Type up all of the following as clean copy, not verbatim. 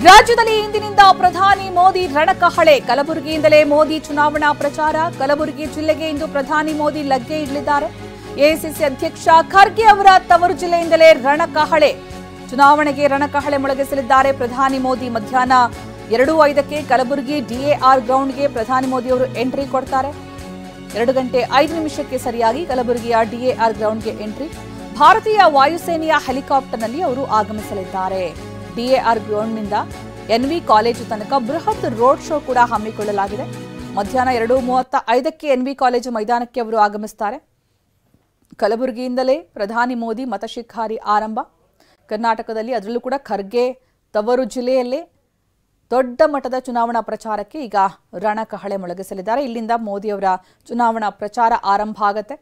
ರಾಜ್ಯದಲ್ಲಿ ಇಂದಿನಿಂದ ಪ್ರಧಾನಿ ಮೋದಿ ರಣಕಹಳೆ. ಕಲಬುರಗಿಯಿಂದಲೇ ಮೋದಿ ಚುನಾವಣಾ ಪ್ರಚಾರ. ಕಲಬುರಗಿ ಜಿಲ್ಲೆಗೆ ಇಂದು ಪ್ರಧಾನಿ ಮೋದಿ ಲಗ್ಗೆ ಇಡಲಿದ್ದಾರೆ. ಎಐಸಿಸಿ ಅಧ್ಯಕ್ಷ ಖರ್ಗೆ ಅವರ ತವರು ಜಿಲ್ಲೆಯಿಂದಲೇ ರಣಕಹಳೆ. ಚುನಾವಣೆಗೆ ರಣಕಹಳೆ ಮೊಳಗಿಸಲಿದ್ದಾರೆ ಪ್ರಧಾನಿ ಮೋದಿ. ಮಧ್ಯಾಹ್ನ 2:05ಕ್ಕೆ ಕಲಬುರಗಿ ಡಿಎಆರ್ ಗ್ರೌಂಡ್ಗೆ ಪ್ರಧಾನಿ ಮೋದಿ ಅವರು ಎಂಟ್ರಿ ಕೊಡ್ತಾರೆ. 2:05 ಸರಿಯಾಗಿ ಕಲಬುರಗಿಯ ಡಿಎಆರ್ ಗ್ರೌಂಡ್ಗೆ ಎಂಟ್ರಿ. ಭಾರತೀಯ ವಾಯುಸೇನೆಯ ಹೆಲಿಕಾಪ್ಟರ್ನಲ್ಲಿ ಅವರು ಆಗಮಿಸಲಿದ್ದಾರೆ. ಡಿಎಆರ್ ಗ್ರೌಂಡ್ನಿಂದ ಎನ್ವಿ ಕಾಲೇಜು ತನಕ ಬೃಹತ್ ರೋಡ್ ಶೋ ಕೂಡ ಹಮ್ಮಿಕೊಳ್ಳಲಾಗಿದೆ. ಮಧ್ಯಾಹ್ನ 2:35ಕ್ಕೆ ಎನ್ವಿ ಕಾಲೇಜು ಮೈದಾನಕ್ಕೆ ಅವರು ಆಗಮಿಸುತ್ತಾರೆ. ಕಲಬುರಗಿಯಿಂದಲೇ ಪ್ರಧಾನಿ ಮೋದಿ ಮತಶಿಖಾರಿ ಆರಂಭ. ಕರ್ನಾಟಕದಲ್ಲಿ ಅದರಲ್ಲೂ ಕೂಡ ಖರ್ಗೆ ತವರು ಜಿಲ್ಲೆಯಲ್ಲೇ ದೊಡ್ಡ ಮಟ್ಟದ ಚುನಾವಣಾ ಪ್ರಚಾರಕ್ಕೆ ಈಗ ರಣಕಹಳೆ ಮೊಳಗಿಸಲಿದ್ದಾರೆ. ಇಲ್ಲಿಂದ ಮೋದಿಯವರ ಚುನಾವಣಾ ಪ್ರಚಾರ ಆರಂಭ ಆಗುತ್ತೆ.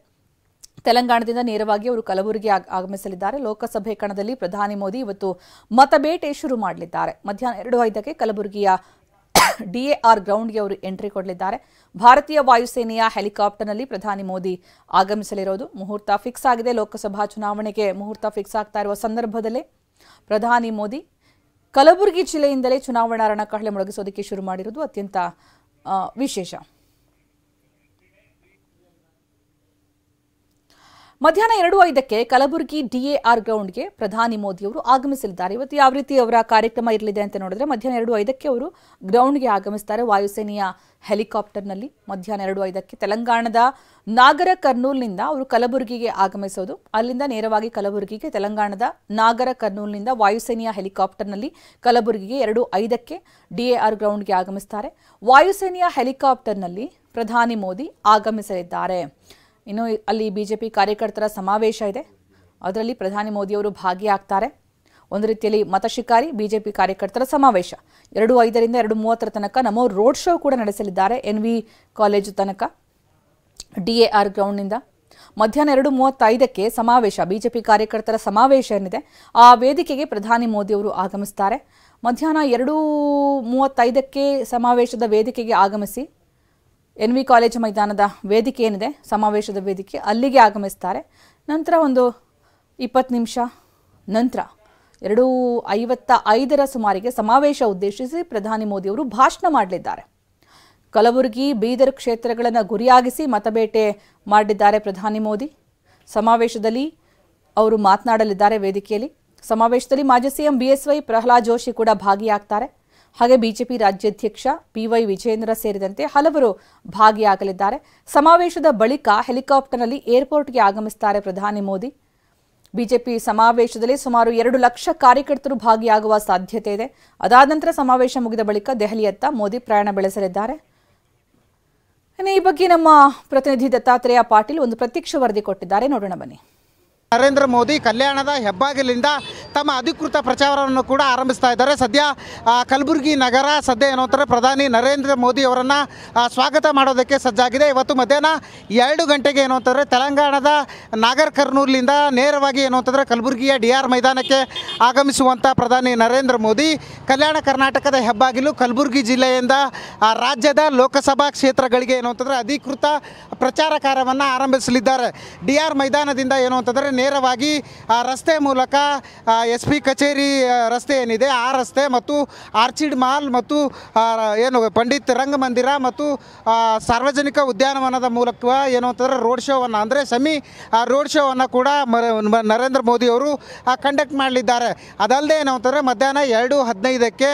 ತೆಲಂಗಾಣದಿಂದ ನೇರವಾಗಿ ಅವರು ಕಲಬುರಗಿ ಆಗಮಿಸಲಿದ್ದಾರೆ. ಲೋಕಸಭೆ ಕಣದಲ್ಲಿ ಪ್ರಧಾನಿ ಮೋದಿ ಇವತ್ತು ಮತಬೇಟೆ ಶುರು ಮಾಡಲಿದ್ದಾರೆ. ಮಧ್ಯಾಹ್ನ 2:05ಕ್ಕೆ ಕಲಬುರಗಿಯ ಡಿಎಆರ್ ಗ್ರೌಂಡ್ಗೆ ಅವರು ಎಂಟ್ರಿ ಕೊಡಲಿದ್ದಾರೆ. ಭಾರತೀಯ ವಾಯುಸೇನೆಯ ಹೆಲಿಕಾಪ್ಟರ್ನಲ್ಲಿ ಪ್ರಧಾನಿ ಮೋದಿ ಆಗಮಿಸಲಿರೋದು. ಮುಹೂರ್ತ ಫಿಕ್ಸ್ ಆಗಿದೆ. ಲೋಕಸಭಾ ಚುನಾವಣೆಗೆ ಮುಹೂರ್ತ ಫಿಕ್ಸ್ ಆಗ್ತಾ ಇರುವ ಸಂದರ್ಭದಲ್ಲೇ ಪ್ರಧಾನಿ ಮೋದಿ ಕಲಬುರಗಿ ಜಿಲ್ಲೆಯಿಂದಲೇ ಚುನಾವಣಾ ರಣಕಹಳೆ ಮೊಳಗಿಸೋದಕ್ಕೆ ಶುರು ಮಾಡಿರೋದು ಅತ್ಯಂತ ವಿಶೇಷ. ಮಧ್ಯಾಹ್ನ 2:05ಕ್ಕೆ ಕಲಬುರಗಿ ಡಿಎಆರ್ ಗ್ರೌಂಡ್ಗೆ ಪ್ರಧಾನಿ ಮೋದಿ ಅವರು ಆಗಮಿಸಲಿದ್ದಾರೆ. ಇವತ್ತು ಯಾವ ರೀತಿ ಅವರ ಕಾರ್ಯಕ್ರಮ ಇರಲಿದೆ ಅಂತ ನೋಡಿದ್ರೆ ಮಧ್ಯಾಹ್ನ 2:05ಕ್ಕೆ ಅವರು ಗ್ರೌಂಡ್ಗೆ ಆಗಮಿಸ್ತಾರೆ ವಾಯುಸೇನೆಯ ಹೆಲಿಕಾಪ್ಟರ್ನಲ್ಲಿ. ಮಧ್ಯಾಹ್ನ 2:05ಕ್ಕೆ ತೆಲಂಗಾಣದ ನಾಗರ ಕರ್ನೂಲ್ನಿಂದ ಅವರು ಕಲಬುರಗಿಗೆ ಆಗಮಿಸೋದು. ಅಲ್ಲಿಂದ ನೇರವಾಗಿ ಕಲಬುರಗಿಗೆ ತೆಲಂಗಾಣದ ನಾಗರ ಕರ್ನೂಲ್ನಿಂದ ವಾಯುಸೇನೆಯ ಹೆಲಿಕಾಪ್ಟರ್ನಲ್ಲಿ ಕಲಬುರಗಿಗೆ 2:05ಕ್ಕೆ ಡಿಎಆರ್ ಗ್ರೌಂಡ್ಗೆ ಆಗಮಿಸ್ತಾರೆ. ವಾಯುಸೇನೆಯ ಹೆಲಿಕಾಪ್ಟರ್ನಲ್ಲಿ ಪ್ರಧಾನಿ ಮೋದಿ ಆಗಮಿಸಲಿದ್ದಾರೆ. ಇನ್ನು ಅಲ್ಲಿ ಬಿಜೆಪಿ ಕಾರ್ಯಕರ್ತರ ಸಮಾವೇಶ ಇದೆ. ಅದರಲ್ಲಿ ಪ್ರಧಾನಿ ಮೋದಿಯವರು ಭಾಗಿಯಾಗ್ತಾರೆ. ಒಂದು ರೀತಿಯಲ್ಲಿ ಮತಶಿಕಾರಿ ಬಿಜೆಪಿ ಕಾರ್ಯಕರ್ತರ ಸಮಾವೇಶ. 2:05ರಿಂದ 2:30 ತನಕ ನಮೋ ರೋಡ್ ಶೋ ಕೂಡ ನಡೆಸಲಿದ್ದಾರೆ ಎನ್ವಿ ಕಾಲೇಜು ತನಕ ಡಿಎಆರ್ ಗ್ರೌಂಡ್ನಿಂದ. ಮಧ್ಯಾಹ್ನ 2:35ಕ್ಕೆ ಸಮಾವೇಶ ಬಿಜೆಪಿ ಕಾರ್ಯಕರ್ತರ ಸಮಾವೇಶ ಏನಿದೆ ಆ ವೇದಿಕೆಗೆ ಪ್ರಧಾನಿ ಮೋದಿಯವರು ಆಗಮಿಸ್ತಾರೆ. ಮಧ್ಯಾಹ್ನ 2:35ಕ್ಕೆ ಸಮಾವೇಶದ ವೇದಿಕೆಗೆ ಆಗಮಿಸಿ ಎನ್ವಿ ಕಾಲೇಜು ಮೈದಾನದ ವೇದಿಕೆ ಏನಿದೆ ಸಮಾವೇಶದ ವೇದಿಕೆ ಅಲ್ಲಿಗೆ ಆಗಮಿಸ್ತಾರೆ. ನಂತರ ಒಂದು 20 ನಿಮಿಷ ನಂತರ 2:55 ಸುಮಾರಿಗೆ ಸಮಾವೇಶ ಉದ್ದೇಶಿಸಿ ಪ್ರಧಾನಿ ಮೋದಿಯವರು ಭಾಷಣ ಮಾಡಲಿದ್ದಾರೆ. ಕಲಬುರಗಿ ಬೀದರ್ ಕ್ಷೇತ್ರಗಳನ್ನು ಗುರಿಯಾಗಿಸಿ ಮತಬೇಟೆ ಮಾಡಲಿದ್ದಾರೆ ಪ್ರಧಾನಿ ಮೋದಿ. ಸಮಾವೇಶದಲ್ಲಿ ಅವರು ಮಾತನಾಡಲಿದ್ದಾರೆ. ವೇದಿಕೆಯಲ್ಲಿ ಸಮಾವೇಶದಲ್ಲಿ ಮಾಜಿ ಸಿಎಂ ಬಿಎಸ್ವೈ ಪ್ರಹ್ಲಾದ್ ಜೋಶಿ ಕೂಡ ಭಾಗಿಯಾಗ್ತಾರೆ. ಹಾಗೆ ಬಿಜೆಪಿ ರಾಜ್ಯಾಧ್ಯಕ್ಷ ಪಿವೈ ವಿಜೇಂದ್ರ ಸೇರಿದಂತೆ ಹಲವರು ಭಾಗಿಯಾಗಲಿದ್ದಾರೆ. ಸಮಾವೇಶದ ಬಳಿಕ ಹೆಲಿಕಾಪ್ಟರ್ನಲ್ಲಿ ಏರ್ಪೋರ್ಟ್ಗೆ ಆಗಮಿಸುತ್ತಾರೆ ಪ್ರಧಾನಿ ಮೋದಿ. ಬಿಜೆಪಿ ಸಮಾವೇಶದಲ್ಲಿ ಸುಮಾರು 2 ಲಕ್ಷ ಕಾರ್ಯಕರ್ತರು ಭಾಗಿಯಾಗುವ ಸಾಧ್ಯತೆ ಇದೆ. ಅದಾದ ನಂತರ ಸಮಾವೇಶ ಮುಗಿದ ಬಳಿಕ ದೆಹಲಿಯತ್ತ ಮೋದಿ ಪ್ರಯಾಣ ಬೆಳೆಸಲಿದ್ದಾರೆ. ಈ ಬಗ್ಗೆ ನಮ್ಮ ಪ್ರತಿನಿಧಿ ದತ್ತಾತ್ರೇಯ ಪಾಟೀಲ್ ಒಂದು ಪ್ರತ್ಯಕ್ಷ ವರದಿ ಕೊಟ್ಟಿದ್ದಾರೆ. ನೋಡೋಣ ಬನ್ನಿ. ನರೇಂದ್ರ ಮೋದಿ ಕಲ್ಯಾಣದ ಹೆಬ್ಬಾಗಿಲಿಂದ ತಮ್ಮ ಅಧಿಕೃತ ಪ್ರಚಾರವನ್ನು ಕೂಡ ಆರಂಭಿಸ್ತಾ ಇದ್ದಾರೆ. ಸದ್ಯ ಕಲಬುರಗಿ ನಗರ ಸದ್ಯ ಏನೋ ಅಂತಾರೆ ಪ್ರಧಾನಿ ನರೇಂದ್ರ ಮೋದಿ ಅವರನ್ನು ಸ್ವಾಗತ ಮಾಡೋದಕ್ಕೆ ಸಜ್ಜಾಗಿದೆ. ಇವತ್ತು ಮಧ್ಯಾಹ್ನ 2 ಗಂಟೆಗೆ ಏನೋ ಅಂತಂದರೆ ತೆಲಂಗಾಣದ ನಾಗರ್ ಕರ್ನೂಲ್ನಿಂದ ನೇರವಾಗಿ ಏನೋ ಅಂತಂದರೆ ಕಲಬುರಗಿಯ ಡಿಆರ್ ಮೈದಾನಕ್ಕೆ ಆಗಮಿಸುವಂಥ ಪ್ರಧಾನಿ ನರೇಂದ್ರ ಮೋದಿ ಕಲ್ಯಾಣ ಕರ್ನಾಟಕದ ಹೆಬ್ಬಾಗಿಲು ಕಲಬುರಗಿ ಜಿಲ್ಲೆಯಿಂದ ರಾಜ್ಯದ ಲೋಕಸಭಾ ಕ್ಷೇತ್ರಗಳಿಗೆ ಏನೋ ಅಂತಂದರೆ ಅಧಿಕೃತ ಪ್ರಚಾರ ಕಾರ್ಯವನ್ನು ಆರಂಭಿಸಲಿದ್ದಾರೆ. ಡಿಆರ್ ಮೈದಾನದಿಂದ ಏನೋ ಅಂತಂದರೆ ನೇರವಾಗಿ ರಸ್ತೆ ಮೂಲಕ SP ಕಚೇರಿ ರಸ್ತೆ ಏನಿದೆ ಆ ರಸ್ತೆ ಮತ್ತು ಆರ್ಚಿಡ್ ಮಾಲ್ ಮತ್ತು ಏನು ಪಂಡಿತ್ ರಂಗಮಂದಿರ ಮತ್ತು ಸಾರ್ವಜನಿಕ ಉದ್ಯಾನವನದ ಮೂಲಕ ಏನು ಅಂತಂದರೆ ರೋಡ್ ಶೋವನ್ನು ಅಂದರೆ ಸೆಮಿ ರೋಡ್ ಶೋವನ್ನು ಕೂಡ ನರೇಂದ್ರ ಮೋದಿ ಅವರು ಕಂಡಕ್ಟ್ ಮಾಡಲಿದ್ದಾರೆ. ಅದಲ್ಲದೆ ಏನು ಅಂತಂದರೆ ಮಧ್ಯಾಹ್ನ 2:15ಕ್ಕೆ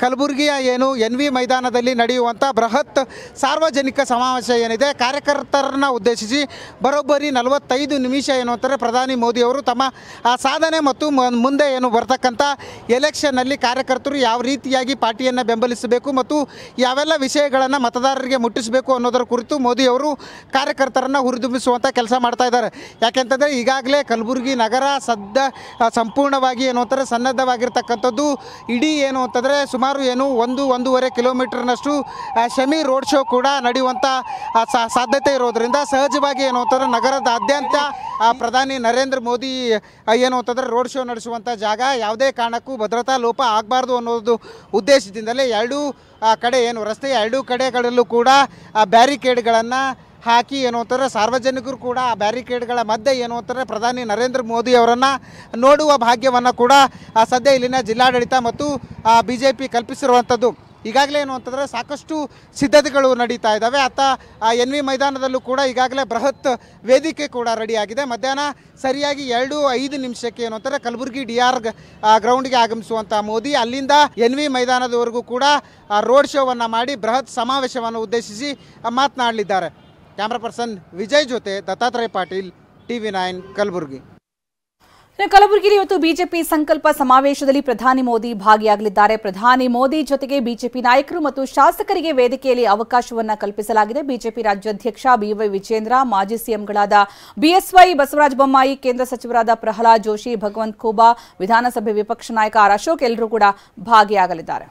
ಕಲಬುರಗಿಯ ಏನು NV ಮೈದಾನದಲ್ಲಿ ನಡೆಯುವಂಥ ಬೃಹತ್ ಸಾರ್ವಜನಿಕ ಸಮಾವೇಶ ಏನಿದೆ ಕಾರ್ಯಕರ್ತರನ್ನ ಉದ್ದೇಶಿಸಿ ಬರೋಬ್ಬರಿ 45 ನಿಮಿಷ ಏನು ಅಂತಾರೆ ಪ್ರಧಾನಿ ಮೋದಿ ಅವರು ತಮ್ಮ ಸಾಧನೆ ಮತ್ತು ಮುಂದೆ ಏನು ಬರ್ತಕ್ಕಂಥ ಎಲೆಕ್ಷನ್ನಲ್ಲಿ ಕಾರ್ಯಕರ್ತರು ಯಾವ ರೀತಿಯಾಗಿ ಪಾರ್ಟಿಯನ್ನು ಬೆಂಬಲಿಸಬೇಕು ಮತ್ತು ಯಾವೆಲ್ಲ ವಿಷಯಗಳನ್ನು ಮತದಾರರಿಗೆ ಮುಟ್ಟಿಸಬೇಕು ಅನ್ನೋದರ ಕುರಿತು ಮೋದಿ ಅವರು ಕಾರ್ಯಕರ್ತರನ್ನು ಹುರಿದುಂಬಿಸುವಂಥ ಕೆಲಸ ಮಾಡ್ತಾ ಇದ್ದಾರೆ. ಯಾಕೆಂತಂದರೆ ಈಗಾಗಲೇ ಕಲಬುರಗಿ ನಗರ ಸಂಪೂರ್ಣವಾಗಿ ಏನು ಅಂತಾರೆ ಸನ್ನದ್ಧವಾಗಿರ್ತಕ್ಕಂಥದ್ದು. ಇಡೀ ಏನು ಅಂತಂದರೆ ಸುಮಾರು ಏನು 1-1.5 ಕಿಲೋಮೀಟರ್ನಷ್ಟು ಸೆಮಿ ರೋಡ್ ಶೋ ಕೂಡ ನಡೆಯುವಂಥ ಸಾಧ್ಯತೆ ಇರೋದರಿಂದ ಸಹಜವಾಗಿ ಏನು ಅಂತಾರೆ ನಗರದಾದ್ಯಂತ ಪ್ರಧಾನಿ ನರೇಂದ್ರ ಮೋದಿ ಏನು ಅಂತಂದರೆ ರೋಡ್ ಶೋ ನಡೆಸುವಂಥ ಜಾಗ ಯಾವುದೇ ಕಾರಣಕ್ಕೂ ಭದ್ರತಾ ಲೋಪ ಆಗಬಾರ್ದು ಅನ್ನೋದು ಉದ್ದೇಶದಿಂದಲೇ 2 ಕಡೆ ಏನು ರಸ್ತೆಯ 2 ಕಡೆಗಳಲ್ಲೂ ಕೂಡ ಬ್ಯಾರಿಕೇಡ್ಗಳನ್ನು ಹಾಕಿ ಏನು ಅಂತಂದರೆ ಸಾರ್ವಜನಿಕರು ಕೂಡ ಆ ಬ್ಯಾರಿಕೇಡ್ಗಳ ಮಧ್ಯೆ ಏನು ಅಂತಂದರೆ ಪ್ರಧಾನಿ ನರೇಂದ್ರ ಮೋದಿ ಅವರನ್ನು ನೋಡುವ ಭಾಗ್ಯವನ್ನು ಕೂಡ ಸದ್ಯ ಇಲ್ಲಿನ ಜಿಲ್ಲಾಡಳಿತ ಮತ್ತು BJP ಕಲ್ಪಿಸಿರುವಂಥದ್ದು. ಈಗಾಗಲೇ ಏನು ಅಂತಂದರೆ ಸಾಕಷ್ಟು ಸಿದ್ಧತೆಗಳು ನಡೀತಾ ಇದ್ದಾವೆ. NV ಮೈದಾನದಲ್ಲೂ ಕೂಡ ಈಗಾಗಲೇ ಬೃಹತ್ ವೇದಿಕೆ ಕೂಡ ರೆಡಿಯಾಗಿದೆ. ಮಧ್ಯಾಹ್ನ ಸರಿಯಾಗಿ 2:05 ಏನು ಅಂತಾರೆ ಕಲಬುರಗಿ DR ಗ್ರೌಂಡ್ಗೆ ಆಗಮಿಸುವಂಥ ಮೋದಿ ಅಲ್ಲಿಂದ NV ಮೈದಾನದವರೆಗೂ ಕೂಡ ರೋಡ್ ಶೋವನ್ನು ಮಾಡಿ ಬೃಹತ್ ಸಮಾವೇಶವನ್ನು ಉದ್ದೇಶಿಸಿ ಮಾತನಾಡಲಿದ್ದಾರೆ. ಕ್ಯಾಮ್ರಾ ಪರ್ಸನ್ ವಿಜಯ್ ಜೊತೆ ದತ್ತಾತ್ರೇಯ ಪಾಟೀಲ್, TV9 ಕಲಬುರಗಿ. ಕಲಬುರಗಿಯಲ್ಲಿ ಇವತ್ತು ಬಿಜೆಪಿ ಸಂಕಲ್ಪ ಸಮಾವೇಶದಲ್ಲಿ ಪ್ರಧಾನಿ ಮೋದಿ ಭಾಗಿಯಾಗಲಿದ್ದಾರೆ. ಪ್ರಧಾನಿ ಮೋದಿ ಜೊತೆಗೆ ಬಿಜೆಪಿ ನಾಯಕರು ಮತ್ತು ಶಾಸಕರಿಗೆ ವೇದಿಕೆಯಲ್ಲಿ ಅವಕಾಶವನ್ನ ಕಲ್ಪಿಸಲಾಗಿದೆ. ಬಿಜೆಪಿ ರಾಜ್ಯಾಧ್ಯಕ್ಷ BY ವಿಜೇಂದ್ರ, ಮಾಜಿ ಸಿಎಂಗಳಾದ BSY ಬಸವರಾಜ ಬೊಮ್ಮಾಯಿ, ಕೇಂದ್ರ ಸಚಿವರಾದ ಪ್ರಹ್ಲಾದ್ ಜೋಶಿ, ಭಗವಂತ್ ಖೂಬಾ, ವಿಧಾನಸಭೆ ವಿಪಕ್ಷ ನಾಯಕ R. ಅಶೋಕ್ ಎಲ್ಲರೂ ಕೂಡ ಭಾಗಿಯಾಗಲಿದ್ದಾರೆ.